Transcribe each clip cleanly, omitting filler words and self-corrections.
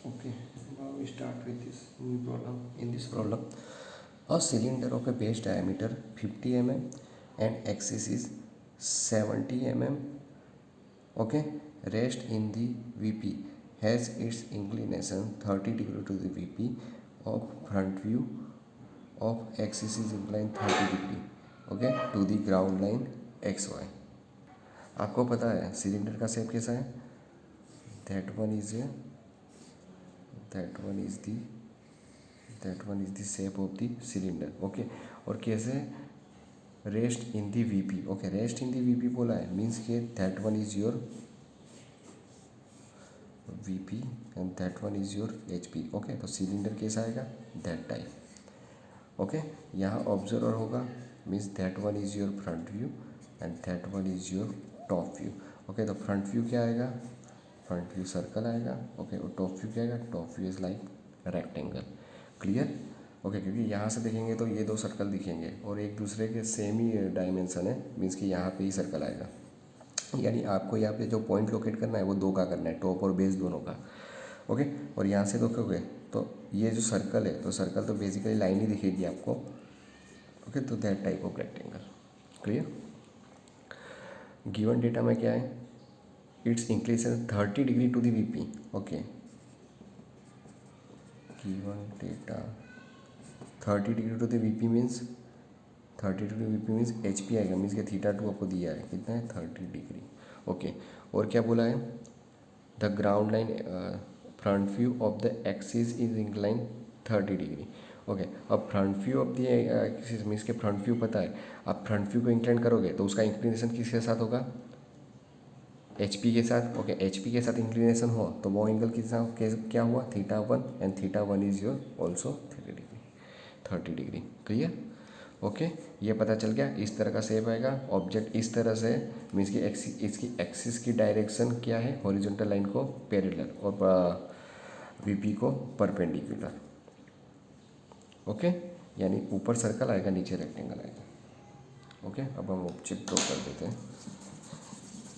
Okay, now we start with this new problem. In this problem, a cylinder of a base diameter 50 mm and axis is 70 mm, okay, rest in the VP has its inclination 30 degree to the VP of front view of axis is inclined 30 degree, okay, to the ground line XY. आपको पता है cylinder का shape कैसा है? That one is the shape of the cylinder, okay. और कैसे? Rest in the VP, okay, rest in the VP बोला है, मीन्स के that one is your VP and that one is your HP, okay. तो cylinder कैसा आएगा? That type, okay. यहाँ observer होगा, means that one is your front view and that one is your top view, okay. तो front view क्या आएगा? Front view circle आएगा, okay. और टॉप व्यू क्या आएगा? Top view is like rectangle, clear, okay. क्योंकि यहाँ से देखेंगे तो ये दो सर्कल दिखेंगे और एक दूसरे के सेम ही डायमेंशन है, मीन्स कि यहाँ पे ही सर्कल आएगा। यानी आपको यहाँ पे जो पॉइंट लोकेट करना है वो दो का करना है, टॉप और बेस दोनों का, ओके। और यहाँ से देखोगे तो ये जो सर्कल है, तो सर्कल तो बेसिकली लाइन ही दिखेगी आपको, ओके। तो that type of rectangle, clear. Given data में क्या है? It's inclination 30 degree to the VP, okay. Given data 30 degree to the VP means 30 degree VP means H P आएगा, मीन्स के θ2 आपको दिया है, कितना है? 30 डिग्री, ओके। और क्या बोला है? The ground line front view of the axis is incline 30 degree, okay. अब front view of the axis means के फ्रंट व्यू पता है, आप फ्रंट व्यू को इंक्लाइन करोगे तो उसका इंक्लिनेशन किसके साथ होगा? एच पी के साथ, ओके। एच पी के साथ इंक्लिनेशन हुआ तो वो एंगल कितना क्या हुआ? θ1 and θ1 is your also 30 degree, clear, okay. ये पता चल गया। इस तरह का शेप आएगा, ऑब्जेक्ट इस तरह से, मीन्स की इसकी एक्सिस की डायरेक्शन क्या है? हॉरिजॉन्टल लाइन को पैरेलल और वीपी को परपेंडिकुलर, ओके। यानी ऊपर सर्कल आएगा, नीचे रेक्टेंगल आएगा, ओके। अब हम ऑब्जेक्ट ड्रॉ कर देते हैं।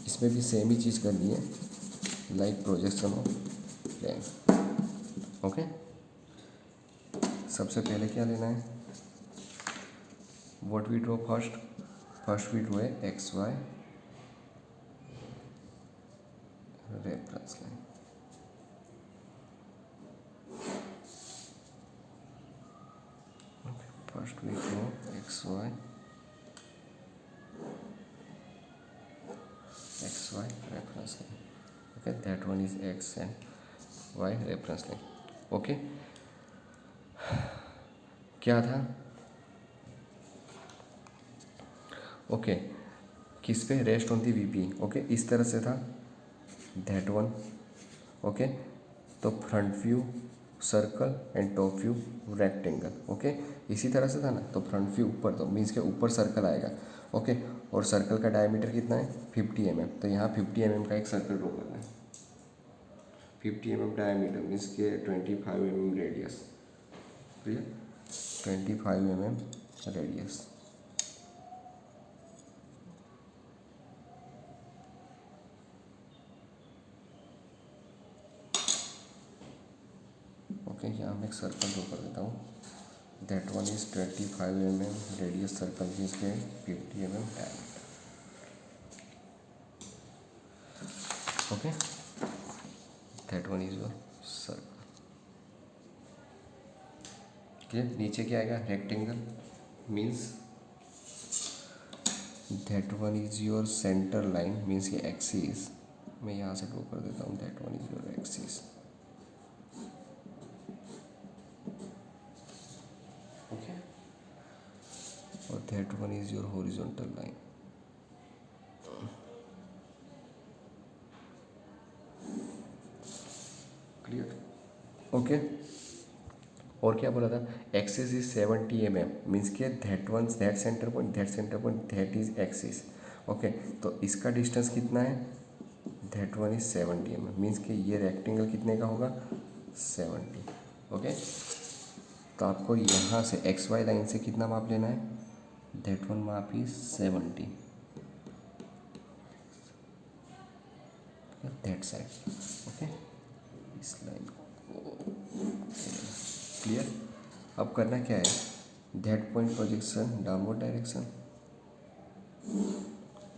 इसमें भी सेम ही चीज़ करनी है, like projection of plane, okay. सबसे पहले क्या लेना है? What we draw first we draw है X Y reference line, first we draw X Y reference line, okay. That one is X and Y reference line, okay. क्या था? Okay, किस पे? Rest on the VP, okay. इस तरह से था that one, okay. तो front view circle and top view rectangle, okay. इसी तरह से था ना, तो फ्रंट व्यू ऊपर, तो मीन्स के ऊपर सर्कल आएगा, ओके। और सर्कल का डायमीटर कितना है? 50 mm। तो यहाँ 50 mm का एक सर्कल ड्रॉ करना है, 50 mm डायमीटर मीन्स के 25 mm radius, clear, 25 mm radius, okay. यहाँ मैं एक सर्कल ड्रॉ कर देता हूँ, that one is 25 mm radius circle means के 50 mm diameter, okay. That one is your circle, clear. नीचे क्या आएगा? Rectangle means that one is your centre line means ये एक्सिस, मैं यहाँ से ड्रॉ कर देता हूँ, that one is your axis, okay. और that one is your horizontal line, clear, okay. और क्या बोला था? एक्सिस इज 70 mm मीन्स के that centre point that is axis, okay. तो इसका डिस्टेंस कितना है? That one is 70 mm means के ये रेक्टेंगल कितने का होगा? 70, ओके। तो आपको यहाँ से एक्स वाई लाइन से कितना माप लेना है? दैट वन माप इज 70, दैट साइड, ओके। इस लाइन को क्लियर। अब करना क्या है, that point projection downward direction,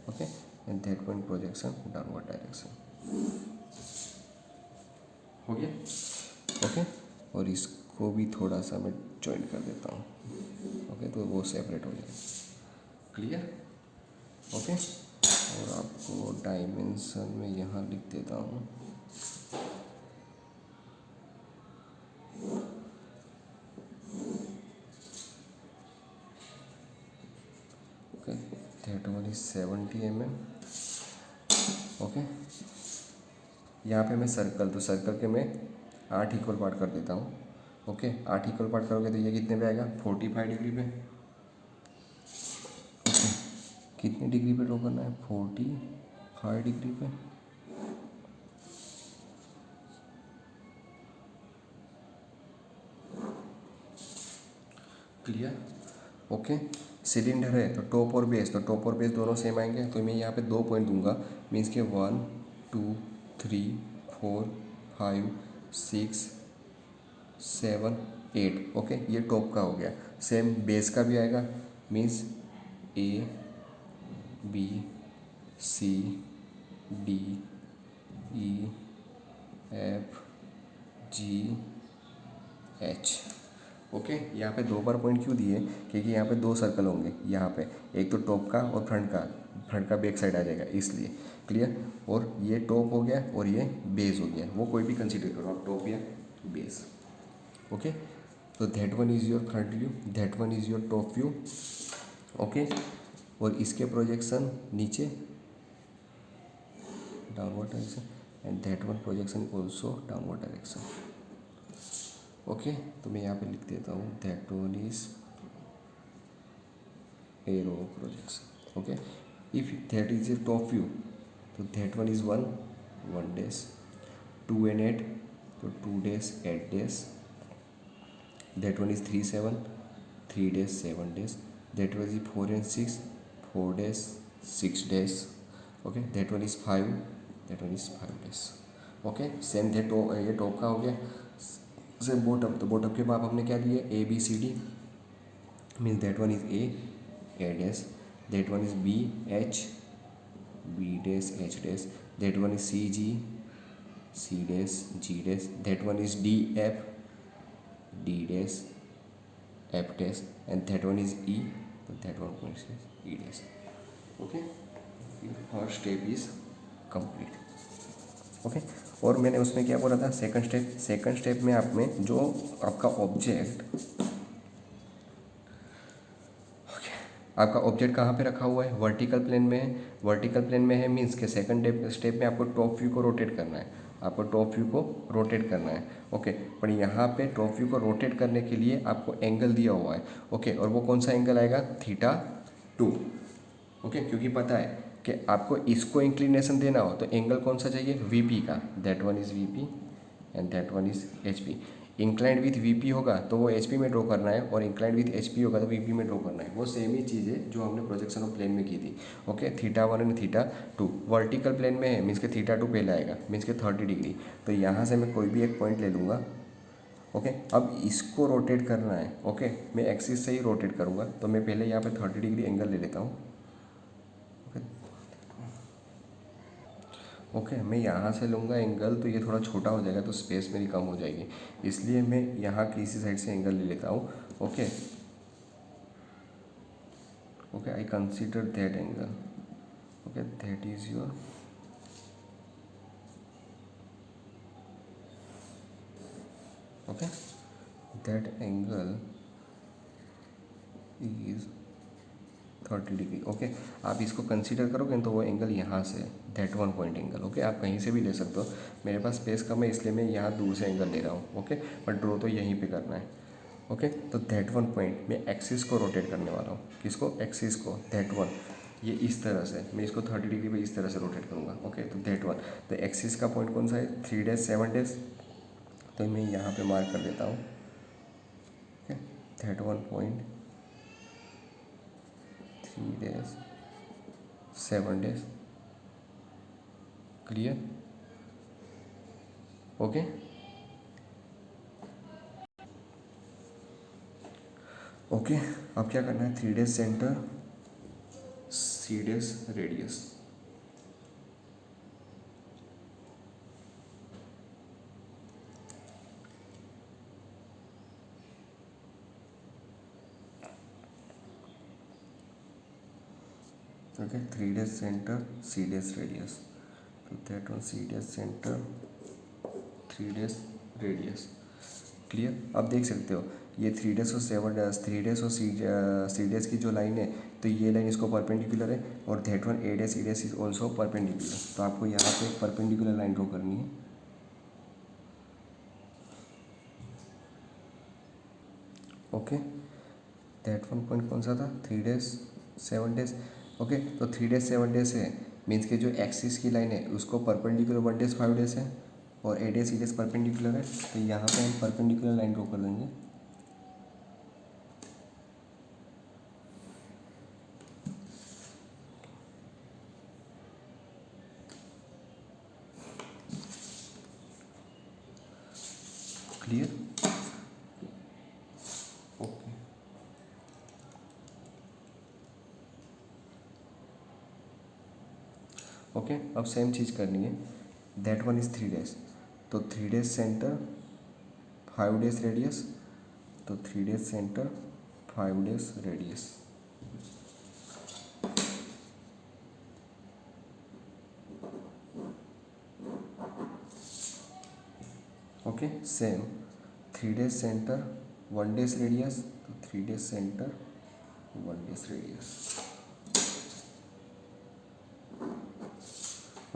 okay, and that point projection downward direction, हो गया, ओके। और इसको भी थोड़ा सा मैं ज्वाइन कर देता हूँ, ओके, तो वो सेपरेट हो जाए, क्लियर, ओके। और आपको डायमेंशन में यहाँ लिख देता हूँ, okay, that one is 70 mm, okay. यहाँ पे मैं सर्कल, तो सर्कल के मैं 8 इक्वल पार्ट कर देता हूँ, ओके। 8 इक्वल पार्ट करोगे तो ये कितने पे आएगा, 45 डिग्री पे, ओके। कितने डिग्री पे ड्रॉ करना है, 45 डिग्री पे, क्लियर, ओके। सिलेंडर है तो टॉप और बेस, तो टॉप और बेस दोनों सेम आएंगे, तो मैं यहाँ पे 2 पॉइंट दूंगा, मीन्स के 1 2 3 4 5 6 7 8, ओके। ये टॉप का हो गया। सेम बेस का भी आएगा, means A B C D E F G H, okay. यहाँ पे 2 बार पॉइंट क्यों दिए, क्योंकि यहाँ पे 2 सर्कल होंगे, यहाँ पे एक तो टॉप का और फ्रंट का बैक साइड आ जाएगा, इसलिए, क्लियर। और ये टॉप हो गया और ये बेस हो गया, वो कोई भी कंसीडर करो आप, टॉप या बेस, ओके। तो that one is your front view, that one is your top view, okay. और इसके प्रोजेक्शन नीचे downward direction and that one projection also downward direction, okay. तो मैं यहाँ पे लिख देता हूँ that one is arrow projection, okay. If that is a top view, तो that one is 1 days, 2 and 8, तो 2 days 8 days, that one is 3 7, 3 days 7 days, that one is 4 and 6, 4 days 6 days, okay. That one is 5, that one is 5 days, okay. Same that ये top का हो गया। Same bottom, तो bottom के बाद हमने क्या दिए, A B C D, means that one is A dash, that one is B H dash H dash, that one is C dash G dash, that one is D dash F dash, and that one is E, तो that one point is E dash, okay. First step is complete, okay. और मैंने उसमें क्या बोला था, second step में आप में जो आपका ऑब्जेक्ट कहाँ पे रखा हुआ है, वर्टिकल प्लेन में है। वर्टिकल प्लेन में है मीन्स के सेकंड स्टेप में आपको टॉप व्यू को रोटेट करना है, आपको टॉप व्यू को रोटेट करना है, ओके। पर यहाँ पे टॉप व्यू को रोटेट करने के लिए आपको एंगल दिया हुआ है, ओके। और वो कौन सा एंगल आएगा, θ2, ओके। क्योंकि पता है कि आपको इसको इंक्लिनेशन देना हो तो एंगल कौन सा चाहिए, वीपी का, that one is VP and that one is HP. Inclined with VP होगा तो वो एचपी में ड्रॉ करना है, और इंक्लाइंड विथ एचपी होगा तो वीपी में ड्रॉ करना है। वो सेम ही चीज़ है जो हमने प्रोजेक्शन ऑफ प्लेन में की थी, ओके। θ1 एंड θ2 वर्टिकल प्लेन में है, मीन्स के θ2 पहले आएगा, मीन्स के 30 डिग्री। तो यहाँ से मैं कोई भी एक पॉइंट ले लूँगा, ओके। अब इसको रोटेट करना है, ओके। मैं एक्सिस से ही रोटेट करूँगा, तो मैं पहले यहाँ पे 30 डिग्री एंगल ले लेता हूँ, ओके। मैं यहाँ से लूँगा एंगल तो ये थोड़ा छोटा हो जाएगा, तो स्पेस मेरी कम हो जाएगी, इसलिए मैं यहाँ की इसी साइड से एंगल ले लेता हूँ, okay. Okay, I consider that angle, okay, that is your, okay, that angle is 30 degree, okay. आप इसको कंसीडर करोगे तो वो एंगल यहाँ से, that one point angle, okay. आप कहीं से भी ले सकते हो, मेरे पास स्पेस कम है इसलिए मैं यहाँ दूर से एंगल ले रहा हूँ, ओके। बट ड्रॉ तो यहीं पे करना है, ओके। तो दैट वन पॉइंट मैं एक्सिस को रोटेट करने वाला हूँ, किसको, एक्सिस को, दैट वन, ये इस तरह से मैं इसको 30 डिग्री पे इस तरह से रोटेट करूँगा, ओके। तो दैट वन, तो एक्सिस का पॉइंट कौन सा है, 3 days 7 days, तो मैं यहाँ पे मार्क कर देता हूँ, okay. That one point 3 days 7 days, clear, okay. Okay, अब क्या करना है, 3 days centre, C days radius. Okay, 3 days centre, C days radius, तो that one C days centre, 3 days radius. Clear. अब देख सकते हो ये 3 डेज और 7 डेज, 3 डेज और सी डेज की जो लाइन है, तो ये लाइन इसको परपेंडिकुलर है, और that one A days C days is also perpendicular. तो आपको यहाँ पे एक परपेंडिकुलर लाइन ड्रॉ करनी है। ओके, दैट वन पॉइंट कौन सा था, 3 डेज 7 डेज। ओके, तो 3 डेज 7 डेज है, मीन्स के जो एक्सिस की लाइन है उसको परपेंडिकुलर 1 डेज 5 डेज है, और A days C days perpendicular है, तो यहाँ पे हम परपेंडिकुलर लाइन ड्रॉ कर देंगे। क्लियर। ओके, ओके, अब सेम चीज़ करनी है। दैट वन इज़ 3 डेज, तो 3 डेज सेंटर, 5 डेज रेडियस, तो 3 days centre 5 days radius. Okay, same 3 days centre 1 days radius, तो 3 days centre 1 days radius.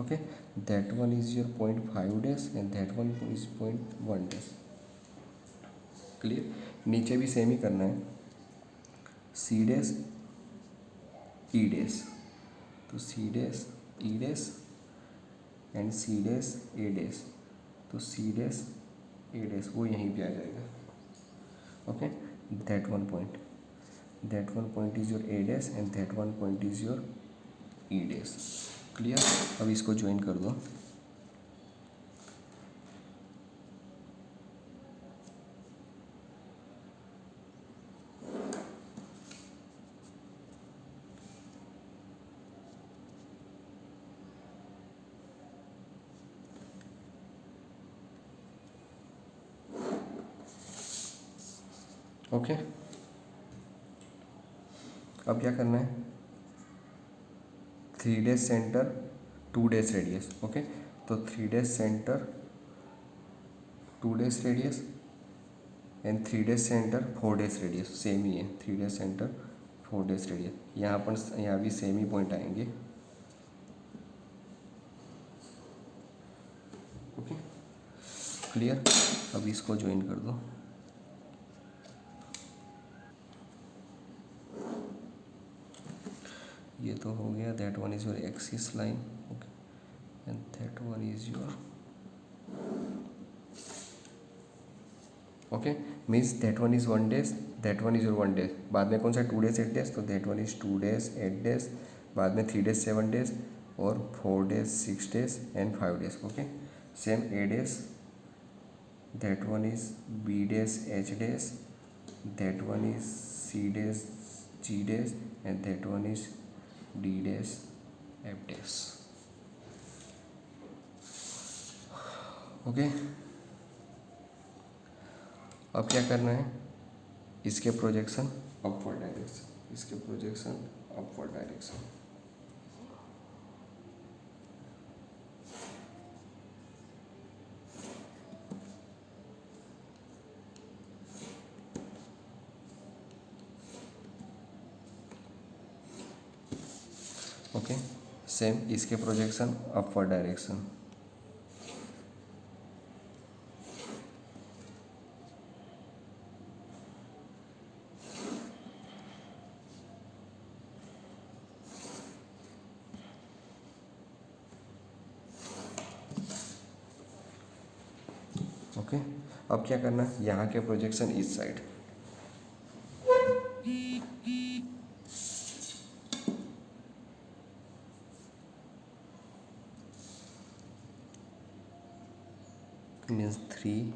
Okay, that one is your 0.5 days and that one is 0.1 days. Clear. नीचे भी same ही करना है, C days E days, तो C days E days and C days A days, तो C days A days वो यहीं पे आ जाएगा। Okay, that one point is your A days and that one point is your E days. Clear. अब इसको join कर दो। Okay, अब क्या करना है, 3 days centre 2 days radius. Okay, तो 3 days centre 2 days radius and 3 days centre 4 days radius, same ही है, 3 डेज सेंटर 4 डेज रेडियस। यहाँ पर यहाँ भी सेम ही पॉइंट आएंगे। Okay, clear. अब इसको ज्वाइन कर दो। ये तो हो गया, that one is your axis line. Okay, and that one is your, okay, means that one is 1 days, that one is your 1 days. बाद में कौन सा 2 डेज 8 डेज, तो that one is 2 days 8 days, बाद में 3 डेज 7 डेज, और 4 days 6 days and 5 days. Okay, same A days, that one is B days H days, that one is C days G days and that one is D days F days. Okay, अब क्या करना है, इसके projection upward direction, इसके projection upward direction. Okay, same इसके projection upward direction. Okay, अब क्या करना है, यहाँ के प्रोजेक्शन इस साइड, मीन्स 3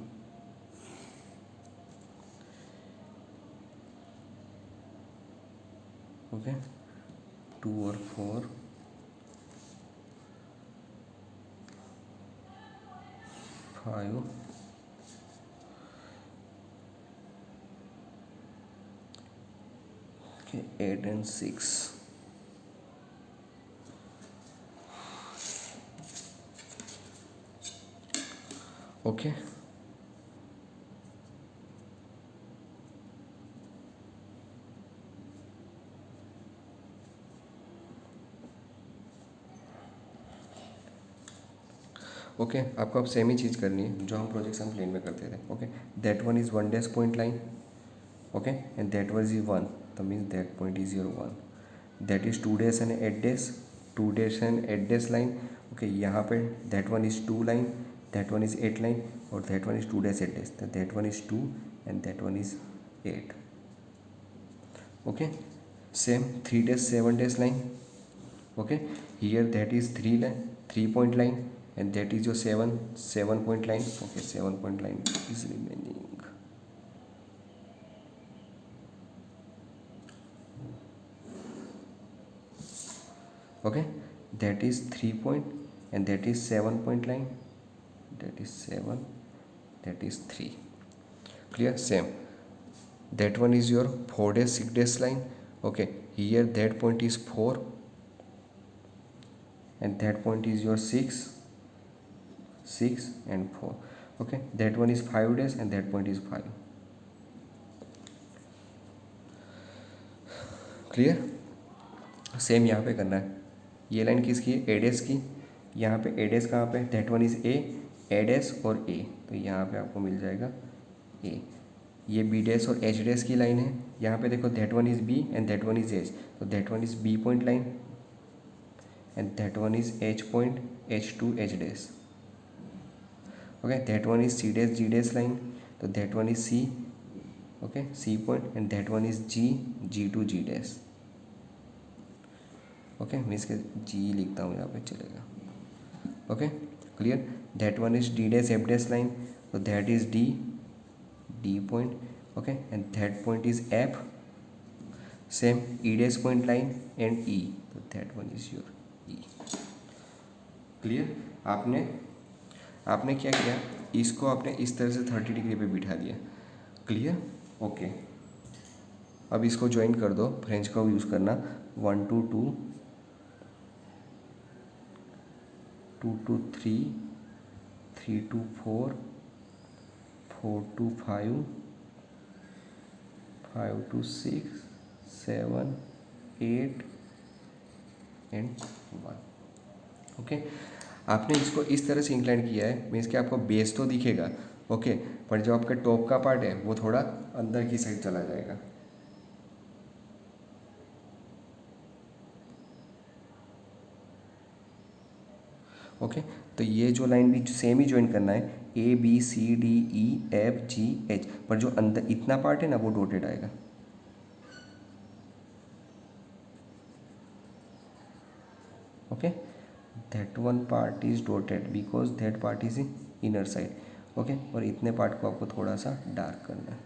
ओके 2 और 4 5 ओके 8 and 6 ओके ओके आपको अब सेम ही चीज़ करनी है जो हम प्रोजेक्शन प्लेन में करते थे okay that one is 1 dash point line okay and that one is 1 the means that point is your 1 that is 2 dash and 8 dash 2 dash and 8 dash line okay यहाँ पे that one is 2 line that one is 8 line और that one is 2 dash 8 dash that one is 2 and that one is 8 okay same 3 dash 7 dash line okay here that is 3 point line and that is your 7 point line okay 7 point line is remaining okay that is 3 point and that is 7 point line that is 7 that is 3 clear same that one is your 4 dash 6 dash line okay here that point is 4 and that point is your 6 and 4 okay that one is 5 days and that point is 5 clear same यहाँ पे करना है ये line किसकी है एडेस की यहाँ पे एडेस कहाँ पे that one is A dash और ए तो यहाँ पे आपको मिल जाएगा ए ये बी डैश और एच डैश की लाइन है यहाँ पे देखो that one is B and that one is H तो that one is B point line and that one is H point H2 H dash okay that one is C dash G dash line so that one is C okay C point and that one is G G2 G dash okay मैं इसके G लिखता हूँ यहाँ पे चलेगा okay clear that one is D dash F dash line so that is D point okay and that point is F same E dash point line and E so that one is your clear आपने क्या किया इसको आपने इस तरह से 30 degree पे बिठा दिया क्लियर ओके अब इसको ज्वाइन कर दो फ्रेंच का यूज़ करना 1 to 2 2 to 3 3 to 4 4 to 5 5 to 6 7 8 and 1 okay आपने इसको इस तरह से इंक्लाइन किया है मीन्स कि आपको बेस तो दिखेगा ओके पर जो आपका टॉप का पार्ट है वो थोड़ा अंदर की साइड चला जाएगा ओके तो ये जो लाइन भी सेम ही ज्वाइन करना है A B C D E F G H पर जो अंदर इतना पार्ट है ना वो डॉटेड आएगा okay that one part is dotted because that part is in inner side okay और इतने पार्ट को आपको थोड़ा सा डार्क करना है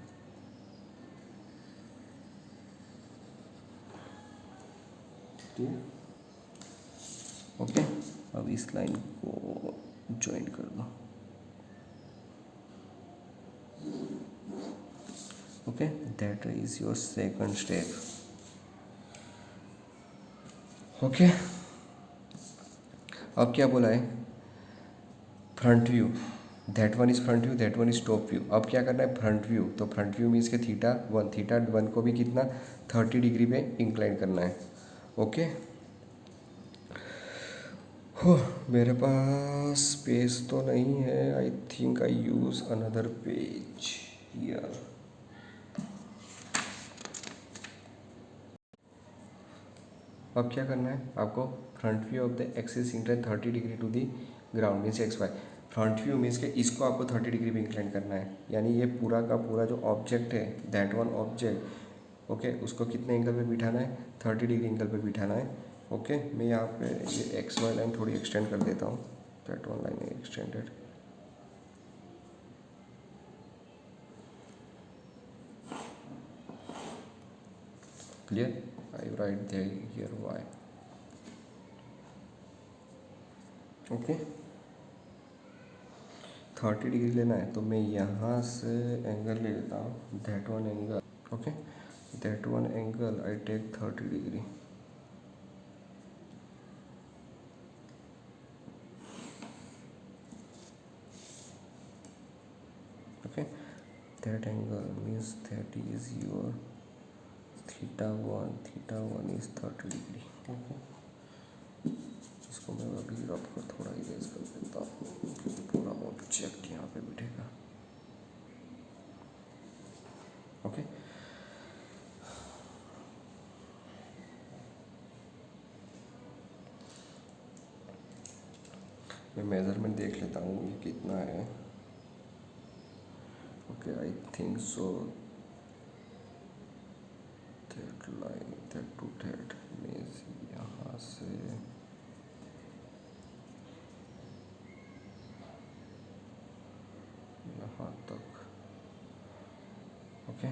ओके अब इस लाइन को ज्वाइन कर दो okay that is your second step okay अब क्या बोला है front view that one is front view that one is top view अब क्या करना है फ्रंट व्यू तो फ्रंट व्यू मीन्स के थीटा वन को भी कितना 30 डिग्री पे इंक्लाइन करना है ओके हो मेरे पास स्पेस तो नहीं है I think I use another page here अब क्या करना है आपको front view of the axis incline 30 degree to the ground means x y front view means के इसको आपको 30 डिग्री पे इंक्लाइन करना है यानी ये पूरा का पूरा जो ऑब्जेक्ट है दैट वन ऑब्जेक्ट ओके उसको कितने एंगल पे बिठाना है 30 डिग्री एंगल पे बिठाना है ओके मैं यहाँ पे ये एक्स वाई लाइन थोड़ी एक्सटेंड कर देता हूँ that one line extended clear I write there here y. Okay 30 degree लेना है तो मैं यहाँ से एंगल ले लेता हूँ, that one angle, okay that one angle I take 30 degree, okay that angle means that is your theta one is 30 degree, okay इसको मैं अभी रफ कर थोड़ा इरेज कर देता हूँ क्योंकि पूरा ऑब्जेक्ट यहाँ पे बैठेगा, ओके मैं मेजरमेंट देख लेता हूँ ये कितना है, okay I think so that line that to that means यहाँ से यहाँ तक, ओके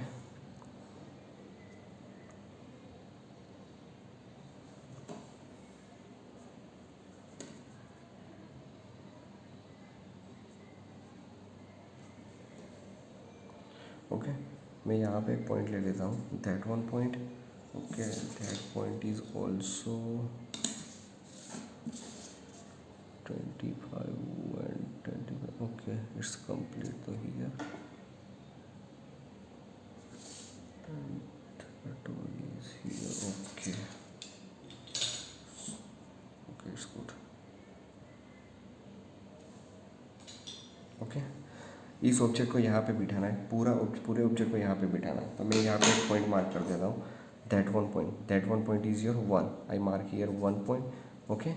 ओके मैं यहाँ पे एक पॉइंट ले लेता हूँ, that one point, okay that point is also 25 and 25, okay it's complete तो here and that one is here, okay okay it's good, okay इस ऑब्जेक्ट को यहाँ पे बिठाना है, पूरे ऑब्जेक्ट को यहाँ पे बिठाना है, तो मैं यहाँ पे एक पॉइंट मार्क कर देता हूँ, that one point is your one, I mark here one point, okay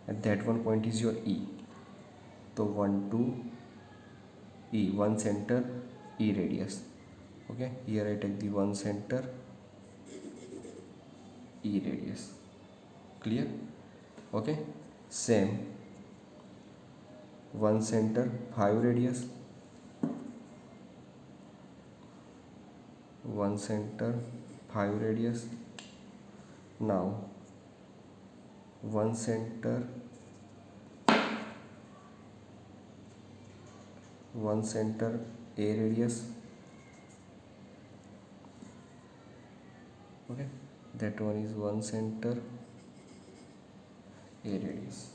and that one point is your E, तो 1 2 E, one centre E radius, okay here I take the one centre E radius, clear, okay same one centre 5 radius, one center 5 radius, now one center a radius, okay that one is one center a radius,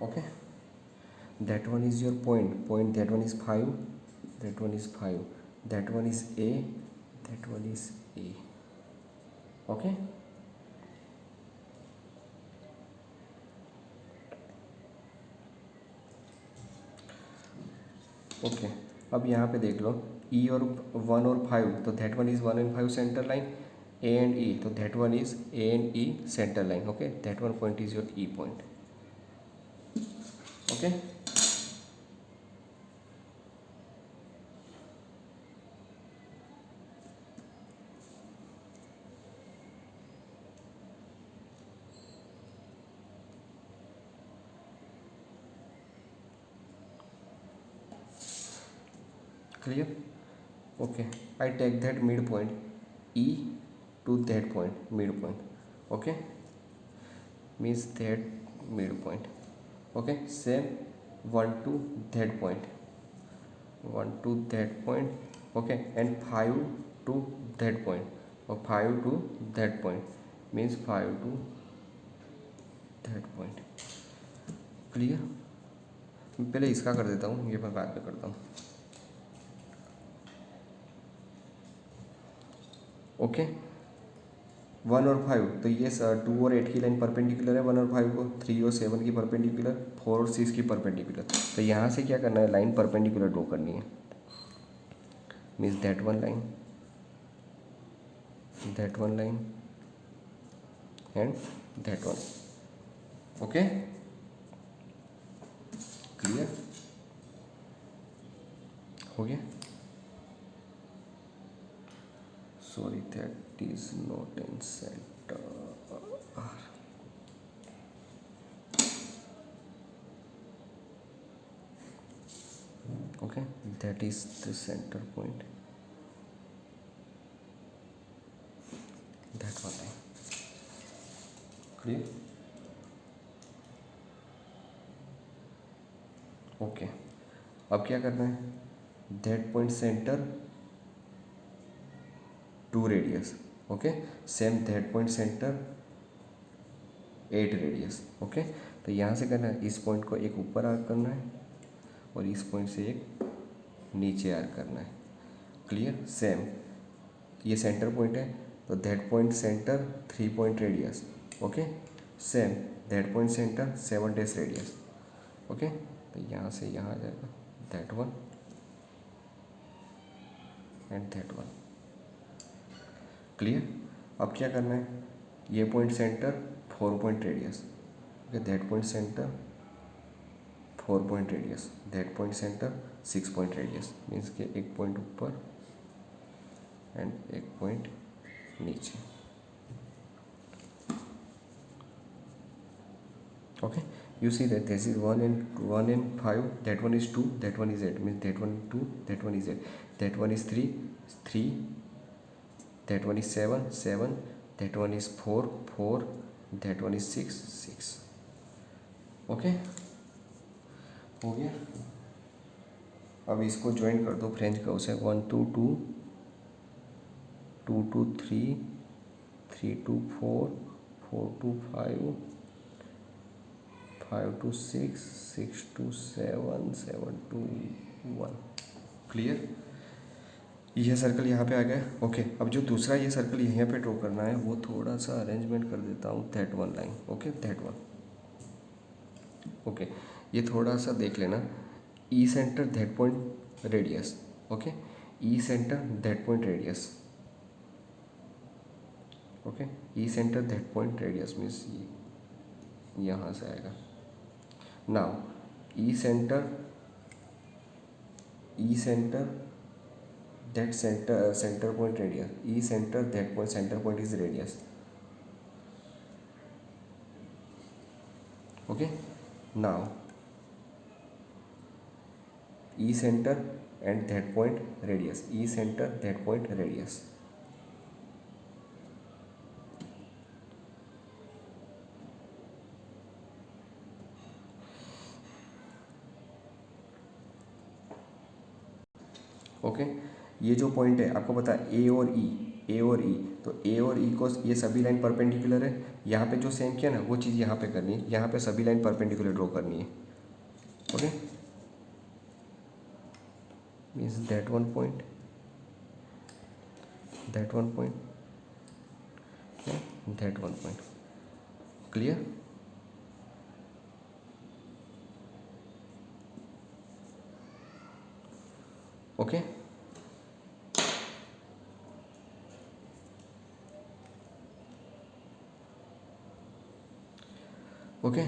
okay that one is your point that one is 5, that one is 5, that one is a, that one is a, okay okay अब यहाँ पे देख लो ई और 1 और 5, तो that one is 1 and 5 centre line, A and E, तो that one is A and E centre line, okay that one point is your E point, okay clear, okay I take that midpoint e to that point, midpoint, okay means that midpoint, okay same 1 to that point, 1 to that point, okay and 5 to that point, or 5 to that point means 5 to that point, clear मैं पहले इसका कर देता हूँ, ये मैं बाद में करता हूँ, ओके 1 और 5, तो ये 2 और 8 की लाइन परपेंडिकुलर है, 1 और 5 को, 3 और 7 की परपेंडिकुलर, 4 और 6 की परपेंडिकुलर, तो यहाँ से क्या करना है, लाइन परपेंडिकुलर ड्रॉ करनी है, means that one line and that one, okay clear हो गया, sorry that is not in center, okay okay, that is the centre point, that one line. Clear? Okay, अब क्या करना है, that point centre to radius, okay, same that point centre 8 radius, okay. तो यहाँ से करना है, इस पॉइंट को एक ऊपर आर्क करना है और इस पॉइंट से एक नीचे आर्क करना है। क्लियर? सेम, ये सेंटर पॉइंट है तो that point centre 3 point radius, okay. Same that point centre 7 days radius, okay. तो यहाँ से यहाँ आ जाएगा that one and that one. Clear? अब क्या करना है, ये point centre 4 point radius, okay, that point centre 4 point radius, that point centre 6 point radius, means के एक पॉइंट ऊपर एंड एक पॉइंट नीचे, okay. You see that this is 1 and 5, that one is 2, that one is 8, means that one 2, that one is 8, that one is 3, that one is 7, that one is 4, that one is 6, okay, हो गया। अब इसको join कर दो French curve से, 1 to 2, 2 to 3, 3 to 4, 4 to 5, 5 to 6, 6 to 7, 7 to 1। Clear? ये circle यहाँ पे आ गया, ओके। अब जो दूसरा ये सर्कल यहाँ पे ड्रॉ करना है वो थोड़ा सा अरेंजमेंट कर देता हूँ, that one line, okay, that one, okay. ये थोड़ा सा देख लेना, E centre that point radius, okay, E centre that point radius, okay, E centre that point radius means यहाँ से आएगा। Now E centre that center point radius, e center that point center point is radius, okay. Now e center and that point radius, e center that point radius, okay. ये जो point है आपको पता है ए और ई, तो ए और ई को ये सभी लाइन परपेंडिकुलर है, यहाँ पे जो सेम किया ना वो चीज़ यहाँ पे करनी है, यहाँ पे सभी लाइन परपेंडिकुलर ड्रॉ करनी है, okay. Means that one point, that one point, that one point. Clear? Okay, okay.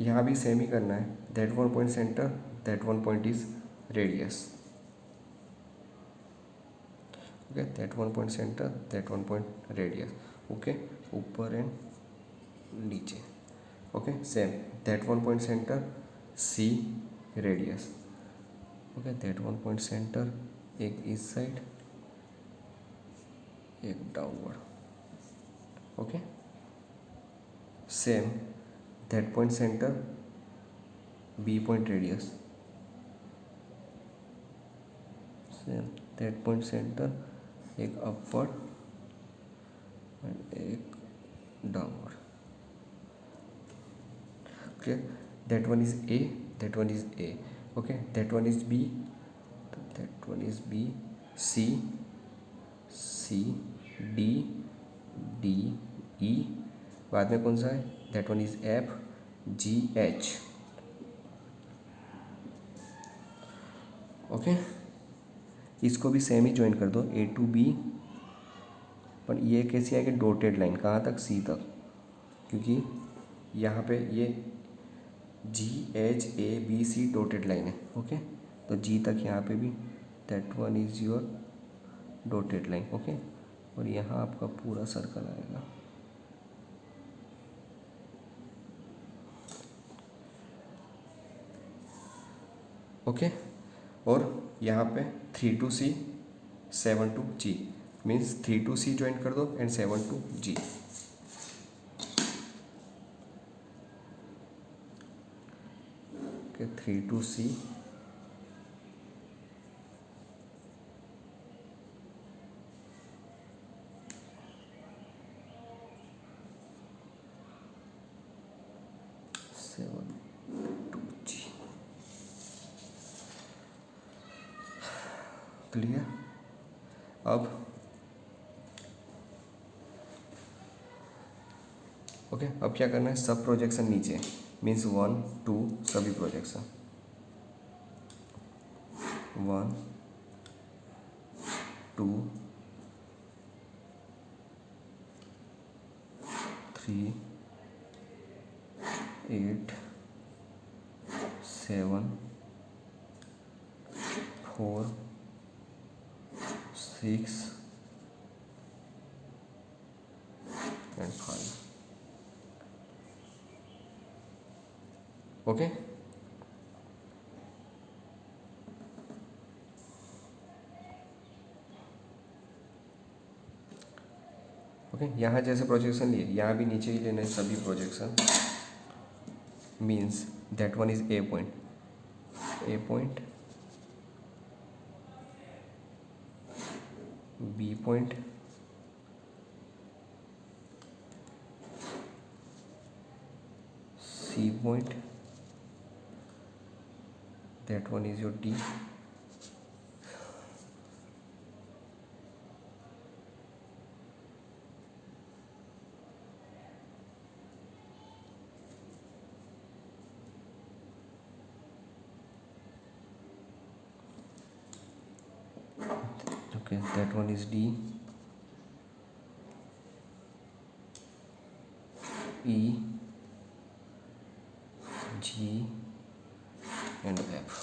यहाँ भी सेम ही करना है, that one point centre, that one point is radius, okay, that one point centre, that one point radius, okay, ऊपर and नीचे, okay. Same that one point centre C radius, okay, that one point centre एक इस side एक downward, okay. Same that point centre B point radius, same that point centre एक upward and एक downward, clear? That one is A, that one is A, okay, that one is B, तो that one is B, C, C, D, D, E, बाद में कौन सा है, that one is F, G, H, okay. इसको भी same ही join कर दो, ए टू बी, पर ये कैसी आएगी, डॉटेड लाइन, कहाँ तक, सी तक, क्योंकि यहाँ पे ये जी, एच, ए, बी, सी डॉटेड लाइन है, ओके। तो जी तक यहाँ पे भी that one is your dotted line, okay. और यहाँ आपका पूरा सर्कल आएगा, ओके, और यहाँ पे 3 to C 7 to G, means 3 to C join कर दो and 7 to G। Okay 3 to C 7 to G। Clear. अब ओके अब क्या करना है, सब प्रोजेक्शन नीचे, मीन्स 1 2 सभी प्रोजेक्शन 1 2 3 8 7 4 6 and 5। ओके ओके यहाँ जैसे प्रोजेक्शन लिए यहाँ भी नीचे ही लेना है सभी projection, means that one is A point B point C point, that one is your D, okay that one is D, E, G and F।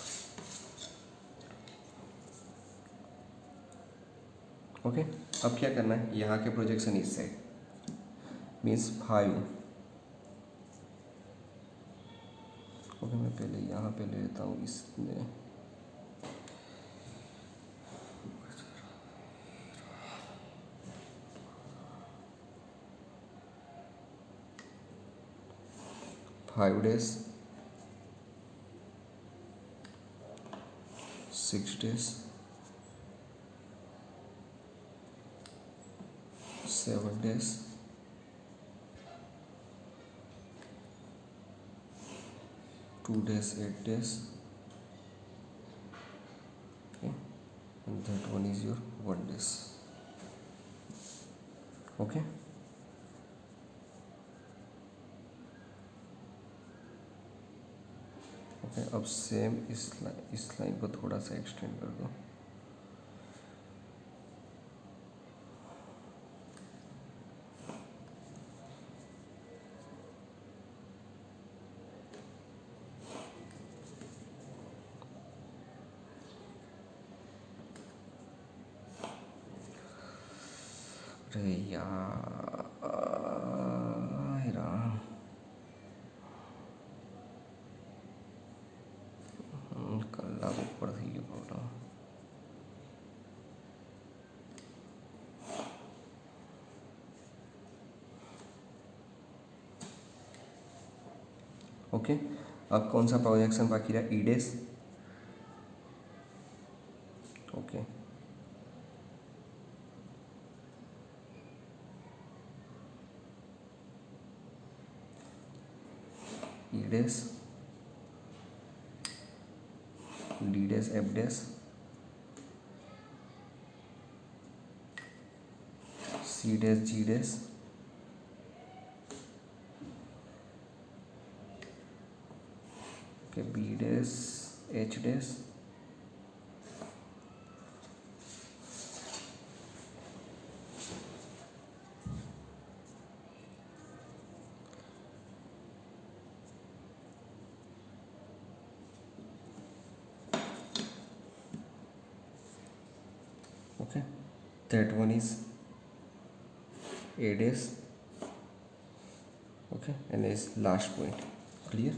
Okay अब क्या करना है, यहाँ के प्रोजेक्शन इस साइड, मीन्स 5। ओके मैं पहले यहाँ पे ले लेता हूँ, इसमें 5 days 6 days 7 days 2 days 8 days, okay, and that one is your 1 days। okay okay अब सेम इस लाइन को थोड़ा सा एक्सटेंड कर दो। अरे यार कल्ला ऊपर से ये बोला। ओके अब कौन सा प्रोजेक्शन बाकी रहा, E days. Okay E days D days F days C days G days okay B days H days okay that one is a days, okay, and is last point। clear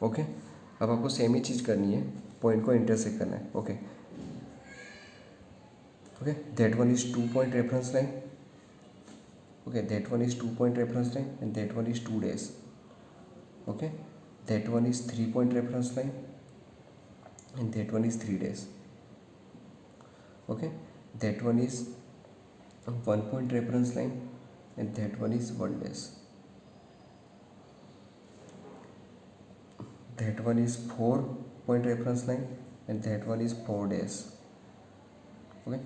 okay, अब आपको same ही चीज़ करनी है, point को intersect करना है। Okay okay, that one is 2 point reference line. Okay, that one is 2 point reference line and that one is 2 days. Okay, that one is 3 point reference line and that one is 3 days. Okay, that one is 1 point reference line and that one is 1 days. That one is 4 point reference line and that one is 4 days. Okay,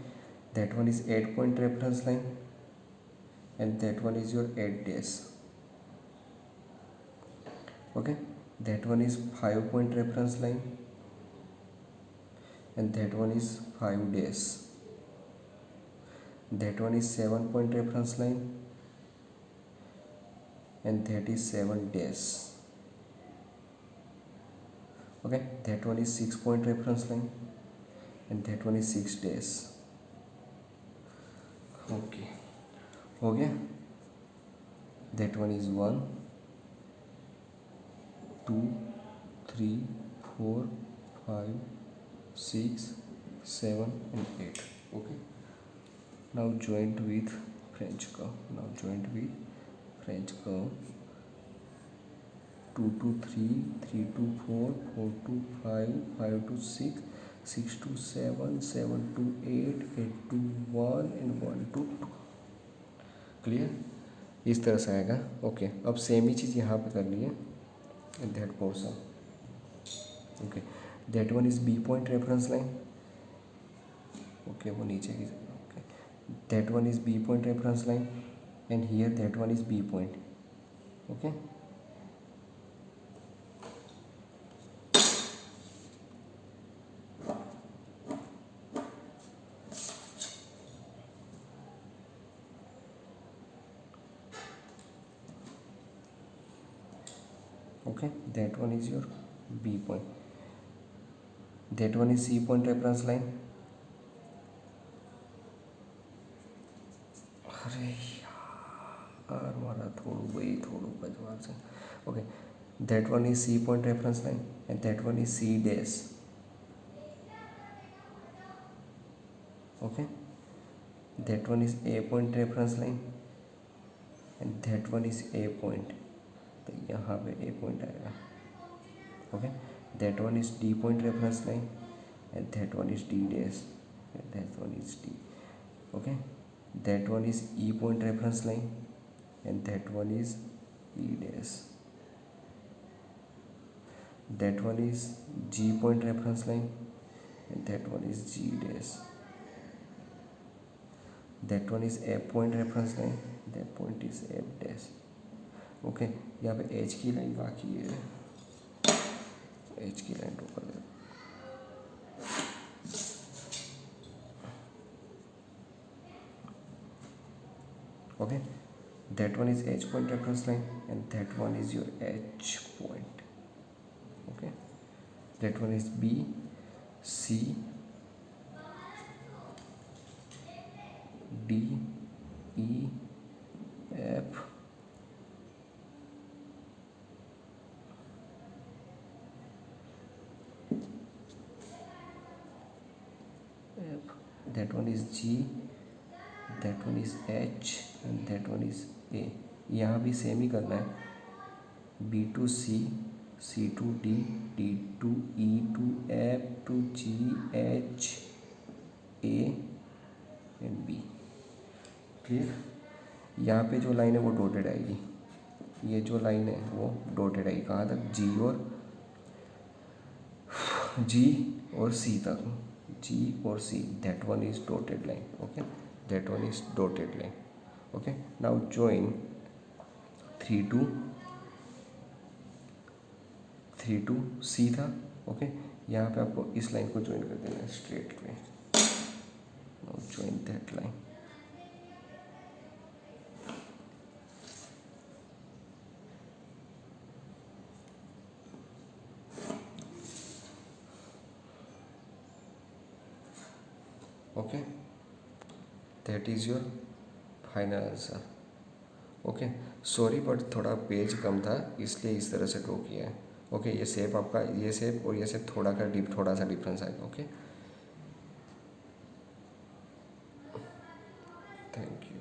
that one is 8 point reference line and that one is your 8 days. Okay, that one is 5 point reference line and that one is 5 days. That one is 7 point reference line and that is 7 days. Okay, that one is 6 point reference line and that one is 6 days. Okay, हो गया, that one is 1 2 3 4 5 6 7 and 8. Okay, now joint with French curve. Now joint with French curve. 2 to 3 3 to 4 4 to 5 5 to 6 6 to 7 7 to 8 8 to 1 and 1 to 2. Clear, इस तरह से आएगा. Okay, अब same ही चीज़ यहाँ पे करनी है in that portion. Okay, that one is B point reference line. Okay, वो नीचे की. Okay, that one is B point reference line and here that one is B point. Okay, okay, that one is your B point, that one is C point reference line. अरे यार मारा थोड़ू बजवाब से. Okay, that one is C point reference line and that one is C dash. Okay, that one is A point reference line and that one is A point. तो यहाँ पे A point आएगा. Okay, that one is D point reference line and that one is D dash and that one is D. Okay, that one is E point reference line and that one is E dash. That one is G point reference line and that one is G dash. That one is F point reference line, that point is F dash. Okay, यहाँ पे H की line बाकी है, H की line draw कर दे. Okay, that one is H point reference line and that one is your H point. Okay, that one is B C D E F that one is G, that one is H and that one is A. यहाँ भी same ही करना है. B to C, C to D, D to E to F to G, H, A and B. Clear. यहाँ पे जो line है वो डॉटेड आएगी, ये जो लाइन है वो डॉटेड आएगी. कहाँ तक? G और C तक. G or C, that one is dotted line. Okay, that one is dotted line. Okay, now join 3 to C था. ओके, यहाँ पे आपको इस लाइन को ज्वाइन कर देना है स्ट्रेट में. now join that line. Okay, that is your final answer. Okay, sorry but थोड़ा पेज कम था इसलिए इस तरह से ड्रॉ किया है. ओके, ये शेप आपका, ये शेप और ये शेप थोड़ा सा डिफरेंस आएगा। Okay, thank you.